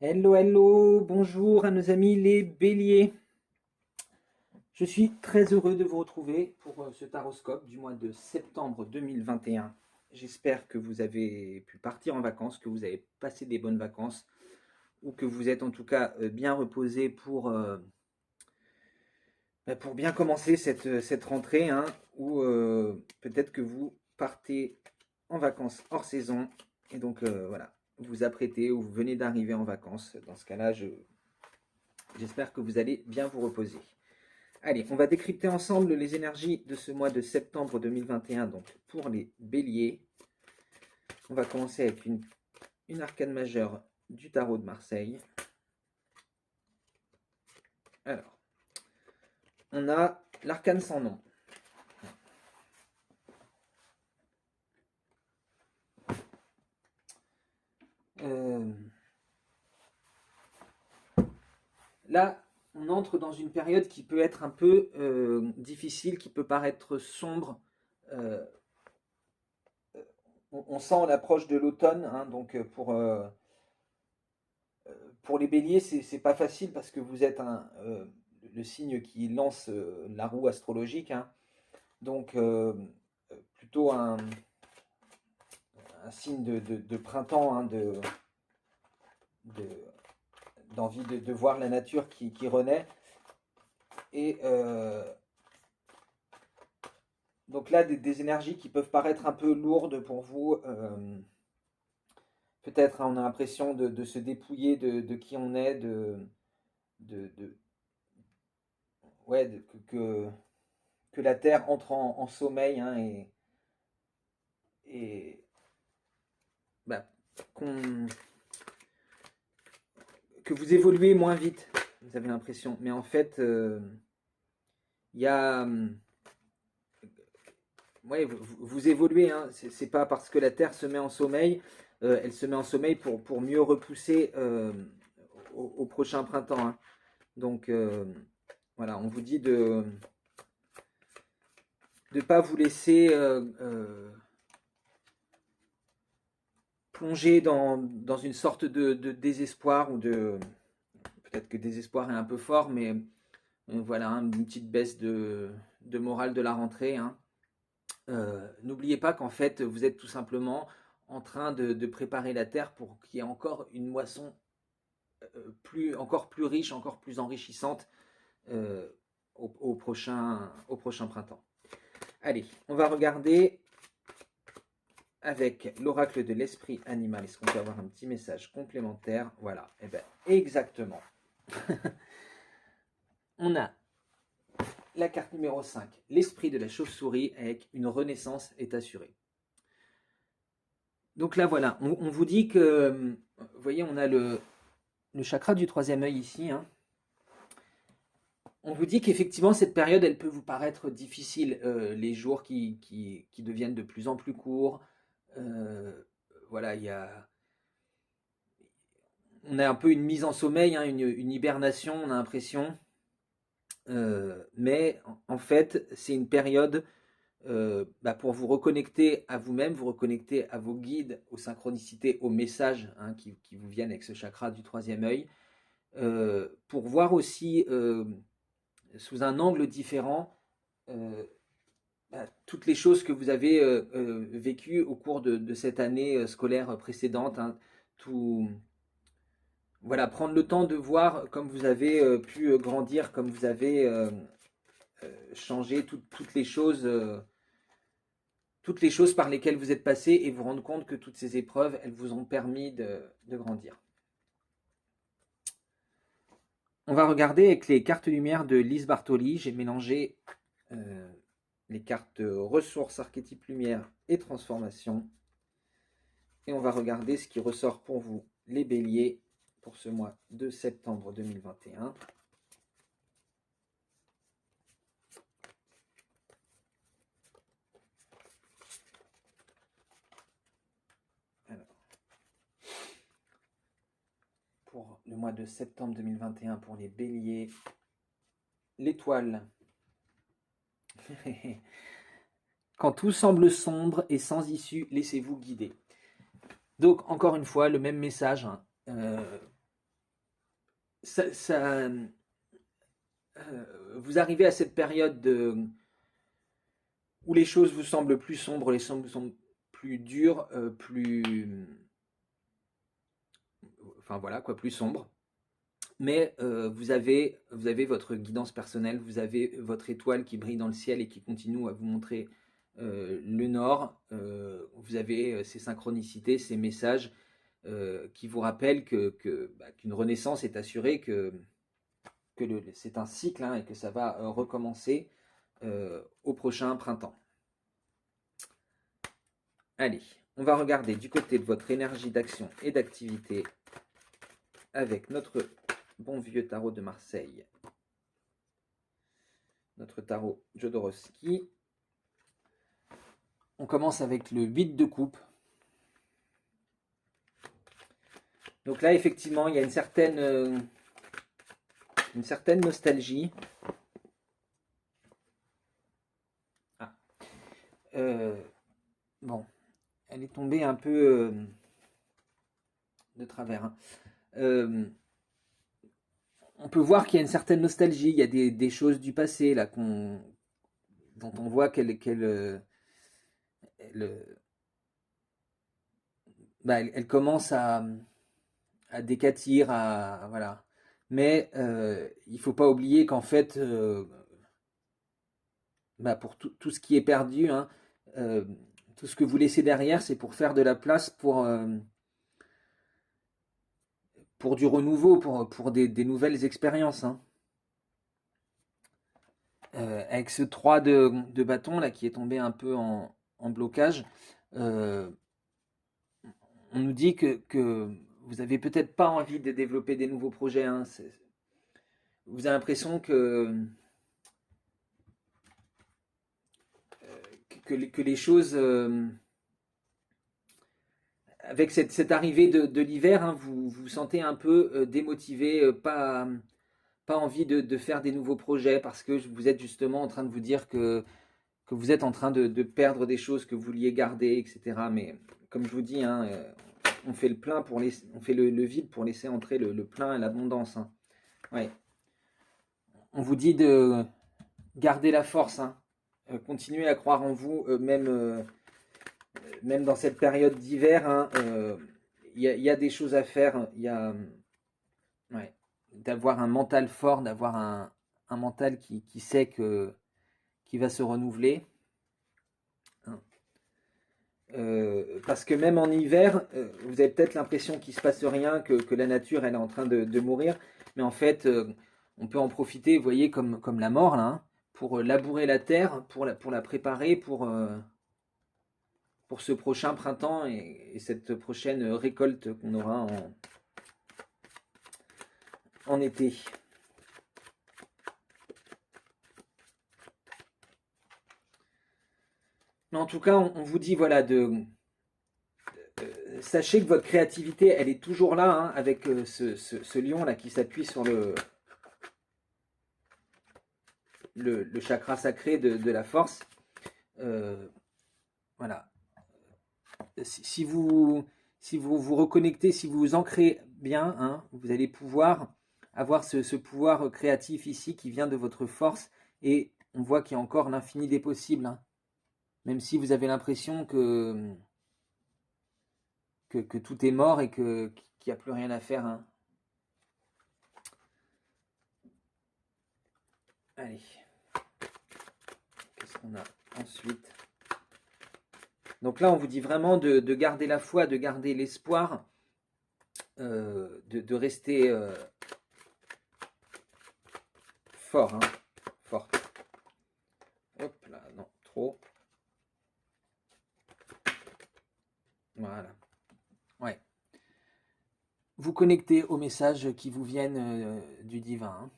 Hello, hello, bonjour à nos amis les béliers. Je suis très heureux de vous retrouver pour ce taroscope du mois de septembre 2021. J'espère que vous avez pu partir en vacances, que vous avez passé des bonnes vacances ou que vous êtes en tout cas bien reposé pour bien commencer cette rentrée, hein, ou peut-être que vous partez en vacances hors saison et donc voilà, vous vous apprêtez ou vous venez d'arriver en vacances. Dans ce cas-là, j'espère que vous allez bien vous reposer. Allez, on va décrypter ensemble les énergies de ce mois de septembre 2021, donc pour les béliers. On va commencer avec une arcane majeure du tarot de Marseille. Alors, on a l'arcane sans nom. Euh, Là, on entre dans une période qui peut être un peu difficile, qui peut paraître sombre. Euh, on sent l'approche de l'automne, hein, donc pour les béliers, c'est pas facile parce que vous êtes le signe qui lance la roue astrologique, hein. Donc plutôt un signe de printemps, hein, de- d'envie de voir la nature qui renaît. Et donc là, des énergies qui peuvent paraître un peu lourdes pour vous. Peut-être, hein, on a l'impression de se dépouiller de qui on est, de- ouais, que la Terre entre en sommeil, hein, et bah, qu'on- que vous évoluez moins vite, vous avez l'impression. Mais en fait, il y a, ouais, vous évoluez, hein. C'est pas parce que la Terre se met en sommeil, elle se met en sommeil pour mieux repousser au prochain printemps, hein. Donc voilà, on vous dit de ne pas vous laisser plonger dans une sorte de désespoir ou de... Peut-être que désespoir est un peu fort, mais voilà, hein, une petite baisse de morale de la rentrée, hein. N'oubliez pas qu'en fait, vous êtes tout simplement en train de préparer la terre pour qu'il y ait encore une moisson encore plus riche, encore plus enrichissante euh, au prochain printemps. Allez, on va regarder avec l'oracle de l'esprit animal. Est-ce qu'on peut avoir un petit message complémentaire? Voilà, et bien exactement. On a la carte numéro 5, l'esprit de la chauve-souris avec une renaissance est assurée. Donc là, voilà, on vous dit que, vous voyez, on a le chakra du troisième œil ici, hein. On vous dit qu'effectivement, cette période, elle peut vous paraître difficile, les jours qui deviennent de plus en plus courts. Euh, voilà, on a un peu une mise en sommeil, hein, une hibernation, on a l'impression. Mais en fait, c'est une période pour vous reconnecter à vous-même, vous reconnecter à vos guides, aux synchronicités, aux messages, hein, qui vous viennent avec ce chakra du troisième œil, pour voir aussi sous un angle différent euh, toutes les choses que vous avez vécues au cours de cette année scolaire précédente, hein. Tout, voilà, prendre le temps de voir comme vous avez pu grandir, comme vous avez changé toutes les choses par lesquelles vous êtes passé et vous rendre compte que toutes ces épreuves, elles vous ont permis de grandir. On va regarder avec les cartes lumière de Lise Bartoli. J'ai mélangé euh, les cartes ressources, archétypes lumière et transformation. Et on va regarder ce qui ressort pour vous, les béliers, pour ce mois de septembre 2021. Alors, pour le mois de septembre 2021, pour les béliers, l'étoile. Quand tout semble sombre et sans issue, laissez-vous guider. Donc, encore une fois, le même message, hein. vous arrivez à cette période où les choses vous semblent plus sombres, les choses vous semblent plus dures, enfin voilà quoi, plus sombres. Mais vous avez votre guidance personnelle, vous avez votre étoile qui brille dans le ciel et qui continue à vous montrer le nord. Vous avez ces synchronicités, ces messages qui vous rappellent qu'une renaissance est assurée, que c'est un cycle hein, et que ça va recommencer au prochain printemps. Allez, on va regarder du côté de votre énergie d'action et d'activité avec notre bon vieux tarot de Marseille. Notre tarot Jodorowsky. On commence avec le 8 de coupe. Donc là, effectivement, il y a une certaine nostalgie. Ah. Bon, elle est tombée un peu de travers. Hein. On peut voir qu'il y a une certaine nostalgie. Il y a des choses du passé là dont on voit qu'elle elle commence à décatir, voilà. Mais il ne faut pas oublier qu'en fait, pour tout ce qui est perdu, hein, tout ce que vous laissez derrière, c'est pour faire de la place pour du renouveau, pour des nouvelles expériences. Hein. Avec ce 3 de bâton là qui est tombé un peu en blocage, on nous dit que vous n'avez peut-être pas envie de développer des nouveaux projets. Hein. Vous avez l'impression que les choses, avec cette arrivée de l'hiver, hein, vous vous sentez un peu démotivé, pas envie de faire des nouveaux projets parce que vous êtes justement en train de vous dire que vous êtes en train de perdre des choses que vous vouliez garder, etc. Mais comme je vous dis, hein, on fait le plein on fait le vide pour laisser entrer le plein et l'abondance. Hein. Ouais. On vous dit de garder la force, hein. Continuez à croire en vous, même dans cette période d'hiver. Hein, y a des choses à faire. Il y a ouais, d'avoir un mental fort, d'avoir un mental qui sait qui va se renouveler. Parce que même en hiver, vous avez peut-être l'impression qu'il ne se passe rien, que la nature elle est en train de mourir, mais en fait, on peut en profiter, vous voyez, comme la mort, là, hein, pour labourer la terre, pour la préparer pour ce prochain printemps et cette prochaine récolte qu'on aura en été. Mais en tout cas, on vous dit, voilà, sachez que votre créativité, elle est toujours là, hein, avec ce lion là qui s'appuie sur le chakra sacré de la force. Voilà. Si vous vous reconnectez, si vous vous ancrez bien, hein, vous allez pouvoir avoir ce pouvoir créatif ici qui vient de votre force. Et on voit qu'il y a encore l'infini des possibles. Hein. Même si vous avez l'impression que tout est mort et qu'il n'y a plus rien à faire. Hein. Allez. Qu'est-ce qu'on a ensuite? Donc là, on vous dit vraiment de garder la foi, de garder l'espoir, de rester fort, hein, forte. Hop là, non, trop. Voilà. Ouais. Vous connectez aux messages qui vous viennent du divin. Hein.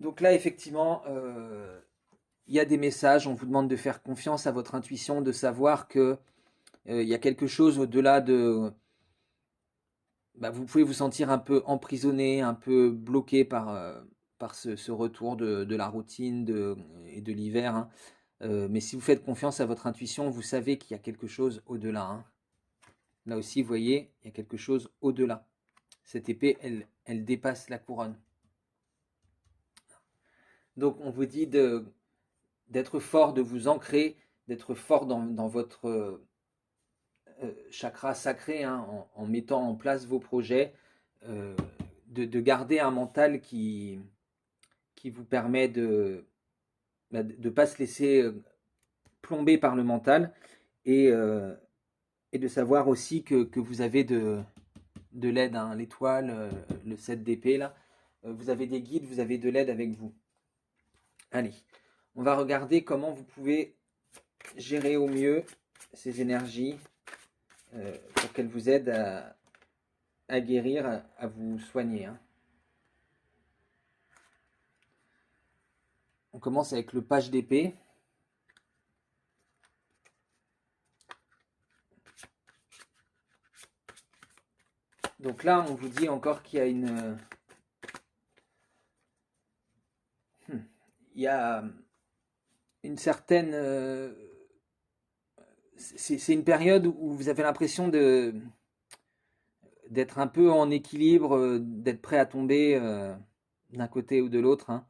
Donc là, effectivement, il y a des messages. On vous demande de faire confiance à votre intuition, de savoir que il y a quelque chose au-delà de... vous pouvez vous sentir un peu emprisonné, un peu bloqué par ce retour de la routine et de l'hiver. Hein. Mais si vous faites confiance à votre intuition, vous savez qu'il y a quelque chose au-delà, hein. Là aussi, vous voyez, il y a quelque chose au-delà. Cette épée, elle dépasse la couronne. Donc, on vous dit d'être fort, de vous ancrer, d'être fort dans votre chakra sacré, hein, en mettant en place vos projets, de garder un mental qui vous permet de ne pas se laisser plomber par le mental et de savoir aussi que vous avez de l'aide, hein, l'étoile, le 7 d'épée là. Vous avez des guides, vous avez de l'aide avec vous. Allez, on va regarder comment vous pouvez gérer au mieux ces énergies pour qu'elles vous aident à guérir, à vous soigner, hein. On commence avec le page d'épée. Donc là, on vous dit encore qu'il y a une certaine... c'est une période où vous avez l'impression d'être un peu en équilibre, d'être prêt à tomber d'un côté ou de l'autre, hein.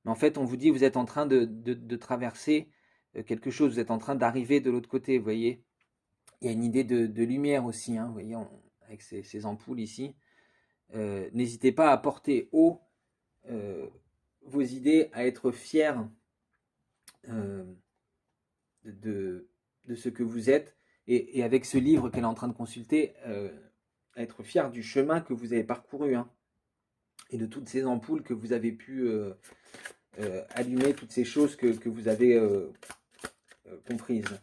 Mais en fait, on vous dit que vous êtes en train de traverser quelque chose, vous êtes en train d'arriver de l'autre côté, vous voyez. Il y a une idée de lumière aussi, hein, vous voyez, avec ces ampoules ici. N'hésitez pas à porter haut vos idées, à être fiers de ce que vous êtes. Et avec ce livre qu'elle est en train de consulter, à être fier du chemin que vous avez parcouru, hein, et de toutes ces ampoules que vous avez pu allumer, toutes ces choses que vous avez comprises.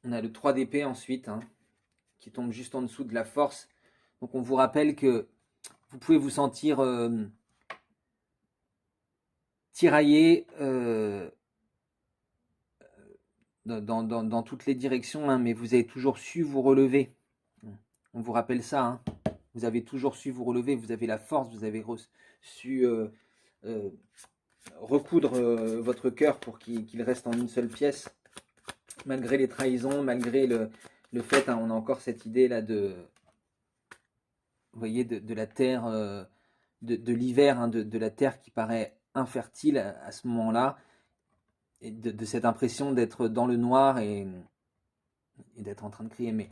On a le 3 d'épée ensuite, hein, qui tombe juste en dessous de la force. Donc on vous rappelle que vous pouvez vous sentir tiraillé dans toutes les directions, hein, mais vous avez toujours su vous relever. On vous rappelle ça, hein. Vous avez toujours su vous relever, vous avez la force, vous avez su recoudre votre cœur pour qu'il reste en une seule pièce, malgré les trahisons, malgré le fait, hein, on a encore cette idée là vous voyez, de la terre, de l'hiver, hein, de la terre qui paraît infertile à ce moment-là, et de cette impression d'être dans le noir et d'être en train de crier. Mais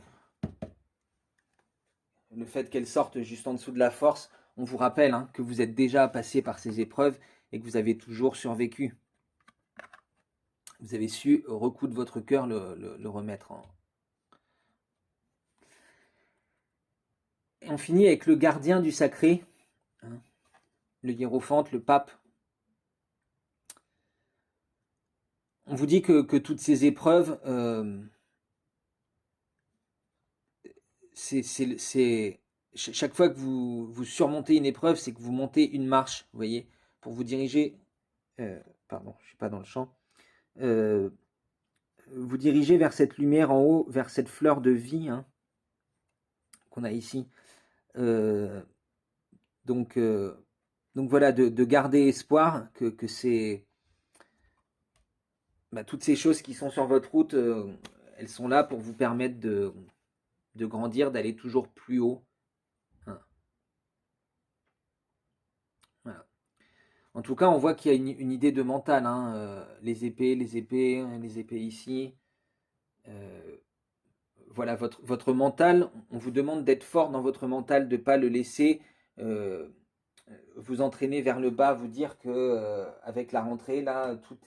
le fait qu'elle sorte juste en dessous de la force, on vous rappelle, hein, que vous êtes déjà passé par ces épreuves et que vous avez toujours survécu. Vous avez su recoudre votre cœur, le remettre en... Et on finit avec le gardien du sacré, hein, le hiérophante, le pape. On vous dit que toutes ces épreuves, chaque fois que vous surmontez une épreuve, c'est que vous montez une marche, vous voyez, pour vous diriger, pardon, je ne suis pas dans le champ, vous diriger vers cette lumière en haut, vers cette fleur de vie, hein, qu'on a ici. Donc voilà, de garder espoir que c'est... toutes ces choses qui sont sur votre route, elles sont là pour vous permettre de grandir, d'aller toujours plus haut. Hein. Voilà. En tout cas, on voit qu'il y a une idée de mental, hein, les épées ici. Voilà, votre mental, on vous demande d'être fort dans votre mental, de ne pas le laisser vous entraîner vers le bas, vous dire que avec la rentrée, là, tout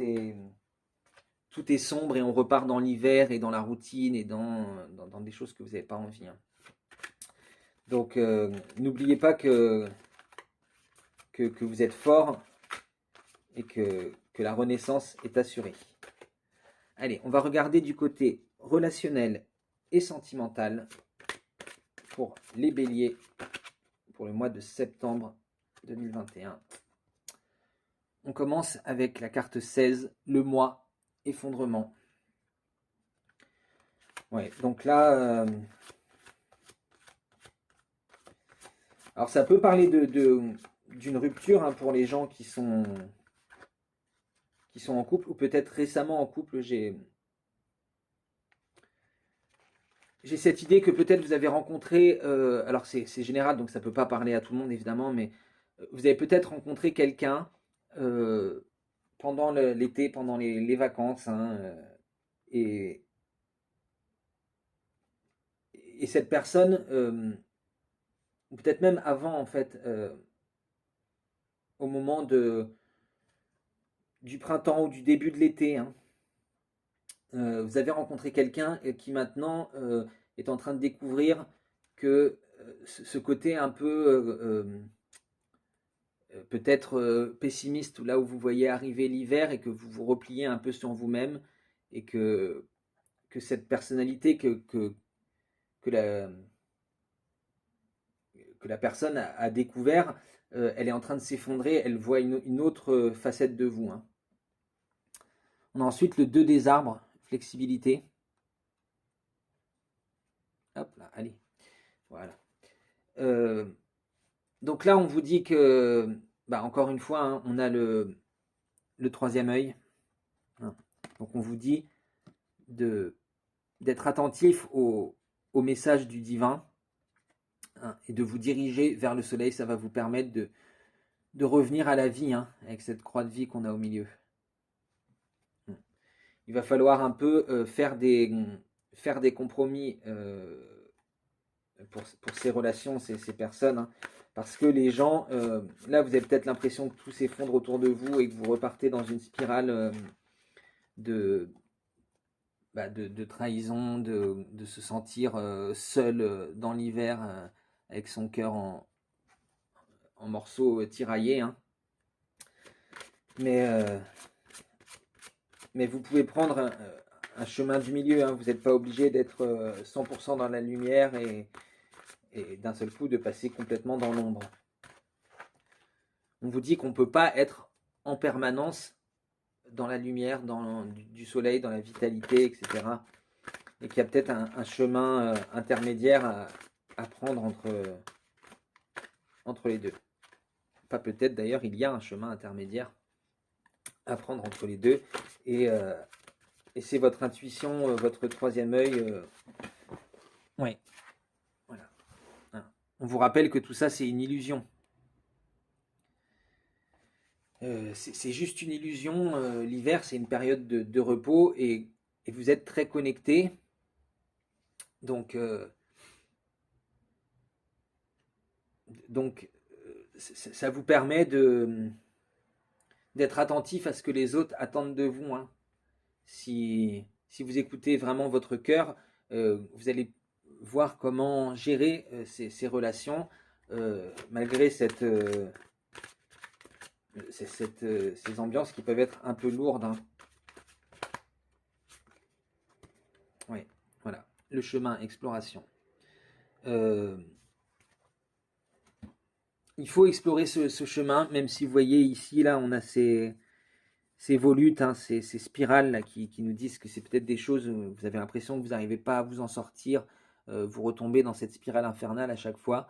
est sombre et on repart dans l'hiver et dans la routine et dans des choses que vous n'avez pas envie, hein. Donc, n'oubliez pas que vous êtes fort et que la renaissance est assurée. Allez, on va regarder du côté relationnel et sentimental pour les béliers pour le mois de septembre 2021. On commence avec la carte 16, le mois effondrement. Ouais, donc là, alors ça peut parler de d'une rupture, hein, pour les gens qui sont en couple, ou peut-être récemment en couple. J'ai cette idée que peut-être vous avez rencontré, alors c'est général, donc ça ne peut pas parler à tout le monde évidemment, mais vous avez peut-être rencontré quelqu'un pendant l'été, pendant les vacances, hein, et, et cette personne, ou peut-être même avant en fait, au moment du printemps ou du début de l'été, hein, vous avez rencontré quelqu'un qui maintenant est en train de découvrir que ce côté un peu peut-être pessimiste, là où vous voyez arriver l'hiver et que vous vous repliez un peu sur vous-même, et que cette personnalité que la, que la personne a découvert, elle est en train de s'effondrer, elle voit une autre facette de vous, hein. On a ensuite le 2 des arbres, flexibilité. Hop là, allez, voilà. Donc là, on vous dit que, bah, encore une fois, hein, on a le troisième œil, hein. Donc on vous dit d'être attentif au message du divin, hein, et de vous diriger vers le soleil. Ça va vous permettre de revenir à la vie, hein, avec cette croix de vie qu'on a au milieu. Il va falloir un peu faire des compromis pour ces relations, ces personnes, hein, parce que les gens, là vous avez peut-être l'impression que tout s'effondre autour de vous et que vous repartez dans une spirale de, de trahison, de se sentir seul dans l'hiver, avec son cœur en morceaux tiraillés, hein. Mais vous pouvez prendre un chemin du milieu, hein. Vous n'êtes pas obligé d'être 100% dans la lumière et d'un seul coup de passer complètement dans l'ombre. On vous dit qu'on ne peut pas être en permanence dans la lumière, du soleil, dans la vitalité, etc. Et qu'il y a peut-être un chemin intermédiaire à prendre entre les deux. Pas peut-être d'ailleurs, il y a un chemin intermédiaire à prendre entre les deux. Et c'est votre intuition, votre troisième œil. Oui, voilà. Hein. On vous rappelle que tout ça, c'est une illusion. C'est juste une illusion. L'hiver, c'est une période de repos, et vous êtes très connectés. Donc, ça vous permet d'être attentif à ce que les autres attendent de vous, hein. Si vous écoutez vraiment votre cœur, vous allez voir comment gérer ces relations, malgré ces ambiances qui peuvent être un peu lourdes, hein. Oui, voilà, le chemin, exploration. Il faut explorer ce chemin, même si vous voyez ici, là, on a ces volutes, hein, ces spirales là, qui nous disent que c'est peut-être des choses où vous avez l'impression que vous n'arrivez pas à vous en sortir, vous retombez dans cette spirale infernale à chaque fois.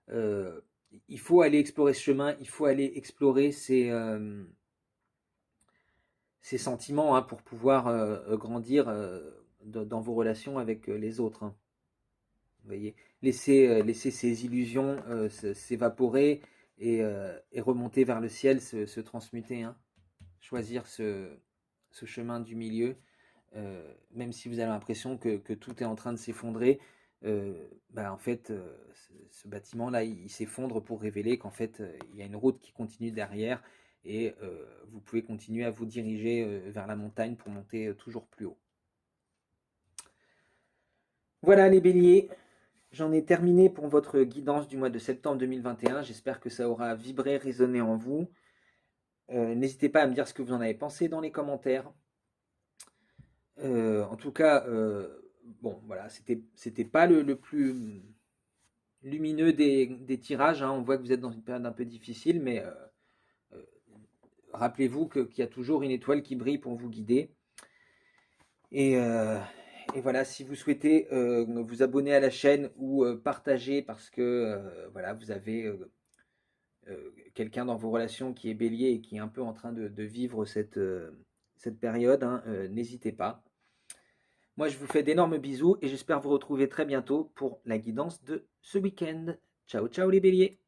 Il faut aller explorer ce chemin, il faut aller explorer ces sentiments, hein, pour pouvoir grandir dans vos relations avec les autres, hein. Vous voyez, laisser ces illusions s'évaporer et remonter vers le ciel, se transmuter, hein. Choisir ce chemin du milieu, même si vous avez l'impression que tout est en train de s'effondrer. En fait, ce bâtiment-là, il s'effondre pour révéler qu'en fait, il y a une route qui continue derrière, et vous pouvez continuer à vous diriger vers la montagne pour monter toujours plus haut. Voilà les béliers, j'en ai terminé pour votre guidance du mois de septembre 2021. J'espère que ça aura vibré, résonné en vous. N'hésitez pas à me dire ce que vous en avez pensé dans les commentaires. En tout cas, bon, voilà, c'était pas le plus lumineux des tirages, hein. On voit que vous êtes dans une période un peu difficile, mais rappelez-vous qu'il y a toujours une étoile qui brille pour vous guider. Et voilà, si vous souhaitez vous abonner à la chaîne ou partager, parce que voilà, vous avez quelqu'un dans vos relations qui est bélier et qui est un peu en train de vivre cette période, hein, n'hésitez pas. Moi, je vous fais d'énormes bisous et j'espère vous retrouver très bientôt pour la guidance de ce week-end. Ciao, ciao les béliers!